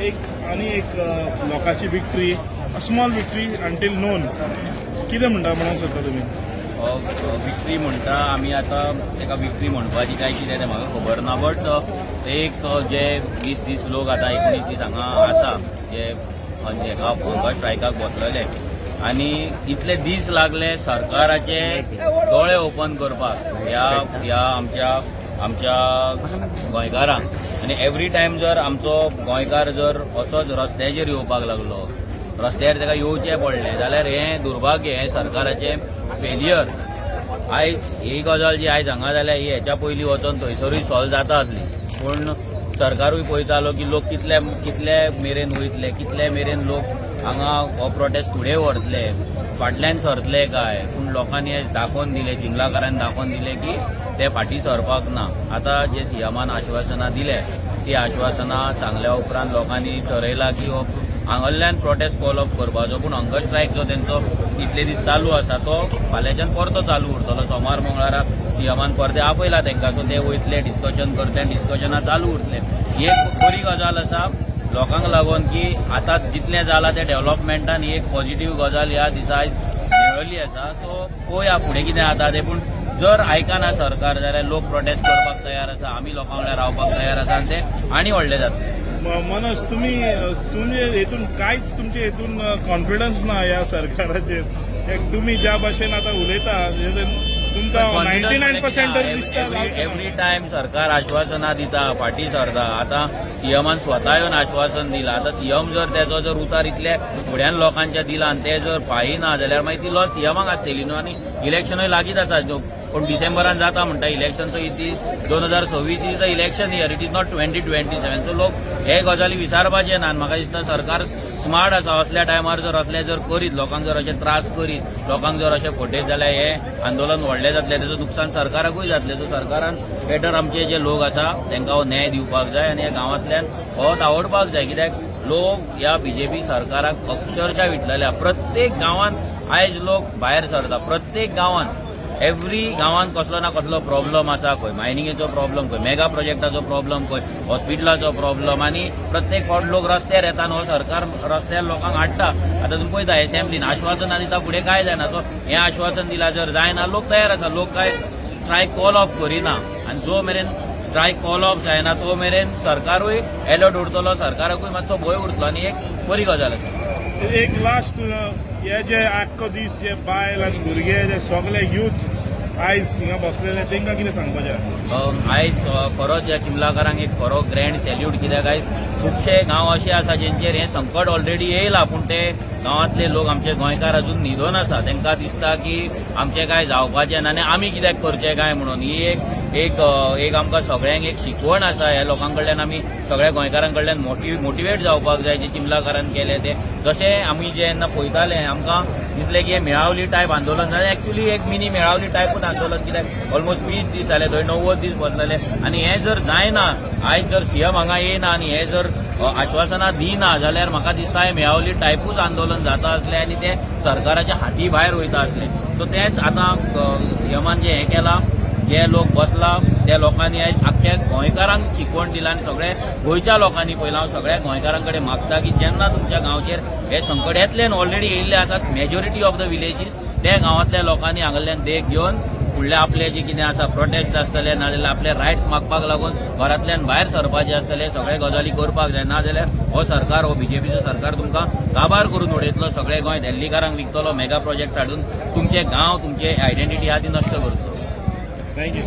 एक लोकांची victory, small victory until non, कितें म्हणटा म्हणूंक सोदता तुमी? विक्ट्री म्हणटा आमी आतां ताका विक्ट्री म्हणपाची काय कितें तें म्हाका खबर ना, बट एक जे 20 लोक आतां 19 दीस हांगा आसा जे हेका हंगर स्ट्रायकाक बसलेले आनी इतले दीस लागले सरकाराचे दोळे ओपन करपाक ह्या आमच्या गोंयकारांक. आनी एवरी टायम जर आमचो गोंयकार जर असोच रस्त्याचेर येवपाक लागलो, रस्त्यार ताका येवचें पडलें जाल्यार हें दुर्भाग्य, हें सरकाराचें फेलियर. आयज ही गजाल जी आयज हांगा जाल्या ही हेच्या पयलीं वचोन थंयसरूय सॉल्व जाता आसली, पूण सरकारूय पळयतालो की लोक कितले मेरेन वयतले, कितले मेरेन लोक हांगा हो प्रोटेस्ट फुडें व्हरतले, फाटल्यान सरतले काय. पूण लोकांनी आयज दाखोवन दिलें, चिंबलाकारांनी दाखोवन दिलें की ते फाटीं सरपाक ना. आतां जे सीएमान आश्वासनां दिले ती आश्वासनां सांगल्या उपरांत लोकांनी ठरयलां की हो हांगाल्यान प्रोटेस्ट कॉल ऑफ करपाचो, पूण हंगर स्ट्रायक जो तेंचो इतले दीस चालू आसा तो फाल्यांच्यान परतो चालू उरतलो. सोमार मंगळारा सीएमान परते आपयला तेंकां, सो ते वयतले, डिस्कशन करतले, डिस्कशनां चालू उरतले. ही एक बरी गजाल आसा लोकांक लागून की आतां जितलें जालां तें डेव्हलपमेंटान ही एक पॉझिटिव्ह गजाल ह्या दिसा आयज मेळिल्ली आसा. सो पळोवया फुडें कितें जाता तें. पूण जर आयकना सरकार जाल्यार लोक प्रोटेस्ट करपाक तयार आसा, आमी लोकां वांगडा रावपाक तयार आसा आनी तें आनी व्हडलें जाता. मनोज, तुमचे हेतून कांयच तुमचे हेतून कॉन्फिडन्स ना ह्या सरकाराचेर? तुमी ज्या भाशेन आतां उलयता तुमकां 99% दिसता. एवरी टायम सरकार आश्वासनां दिता, फाटीं सरता. आतां सीएमान स्वता येवन आश्वासन दिलां. आतां सीएम जर तेजो जर उतार इतले फुड्यान लोकांच्या दिला आनी ते जर पाळिना जाल्यार मागीर ती लॉस सीएमाक आसतली न्हू. आनी इलेक्शनूय लागींच आसा, पूण डिसेंबरान जाता म्हणटा election. So 2026 is the election year, it is not 2027. So लोक हे गजाली विचारपाचे ना. आनी म्हाका दिसता सरकार स्मार्ट आसा. असल्या टायमार जर असले जर करीत, लोकांक जर अशे त्रास करीत, लोकांक जर अशें फटयत जाल्यार हे आंदोलन व्हडलें जातलें, तेजो नुकसान सरकाराकूय जातलें. सो सरकारान बेटर आमचे जे लोक आसा तांकां हो न्याय दिवपाक जाय आनी ह्या गांवांतल्यान हो आवडपाक जाय. कित्याक लोक ह्या बीजेपी सरकाराक अक्षरशः विटलेल्या. प्रत्येक गांवांत आयज लोक भायर सरता. प्रत्येक गांवांत एवरी गांवांत कसलो ना कसलो प्रॉब्लम आसा. खंय मायनिंगेचो प्रॉब्लम, खंय मेगा प्रोजेक्टाचो प्रॉब्लम, खंय हॉस्पिटलाचो प्रॉब्लम. आनी प्रत्येक फावट लोक रस्त्यार येता. हो सरकार रस्त्यार लोकांक हाडटा. आतां तुमी पळयता एसेंब्लीन आश्वासनां दिता, फुडें कांय जायना. सो हें आश्वासन दिलां जर जायना, लोक तयार आसा. लोक काय स्ट्रायक कॉल ऑफ करिना. आनी जो मेरेन स्ट्रायक कॉल ऑफ जायना तो मेरेन सरकारूय एलर्ट उरतलो, सरकाराकूय मातसो भंय उरतलो. आनी एक बरी गजाल आसा. एक लास्ट, हे जे आख्खो दीस जे बायल आनी भुरगे जे सगळे यूथ आयज हिंगा बसलेले तांकां कितें सांगपाचें? आयज खरोच ह्या चिंबलाकारांक एक खरो ग्रँड सॅल्यूट. कित्याक आयज खुबशे गांव अशे आसा जेंचेर हें संकट ऑलरेडी येयलां, पूण ते गांवांतले लोक आमचे गोंयकार अजून न्हिदोन आसा. तांकां दिसता की आमचें कांय जावपाचें ना आनी आमी कित्याक करचें काय म्हणून. ही एक आमकां सगळ्यांक एक शिकवण आसा. ह्या लोकां कडल्यान आमी सगळ्या गोंयकारां कडल्यान मोटिवेट जावपाक जाय जे चिंबलाकारान केलें तें. जशें आमी जेन्ना पळयताले आमकां दिसलें की हें मेळावली टायप आंदोलन जालें. एक्चुली एक मिनी मेळावली टायपूच आंदोलन. कित्याक ऑलमोस्ट 20 दीस जाले, थंय 90 दीस बसलेले. आनी हें जर जायना, आयज जर सीएम हांगा येयना आनी हें जर आश्वासनां दिना जाल्यार म्हाका दिसता हें मेळावली टायपूच आंदोलन जाता आसलें आनी तें सरकाराच्या हाती भायर वयता आसलें. सो तेंच आतां सीएमान जें हें केलां, जे लोक बसला त्या लोकांनी आयज आख्ख्या गोंयकारांक शिकवण दिला. आनी सगळ्या गोंयच्या लोकांनी पयला हांव सगळ्या गोंयकारां कडेन मागता की जेन्ना तुमच्या गांवचेर हे संकट येतले ऑलरेडी येयल्ले आसात मेजॉरिटी ऑफ द विलेजीस, त्या गांवांतल्या लोकांनी हांगाल्यान देख घेवन फुडले आपले जे कितें आसा प्रोटेस्ट आसतले, नाजाल्यार आपले रायट्स मागपाक लागून घरांतल्यान भायर सरपाचे आसतले, सगळे गजाली करपाक जाय. नाजाल्यार हो सरकार, हो बीजेपीचो सरकार तुमकां काबार करून उडयतलो. सगळे गोंय दिल्लीकारांक विकतलो, मेगा प्रोजेक्ट हाडून तुमचे गांव, तुमचे आयडेंटिटी आहा ती नश्ट करतलो. थँक्यू.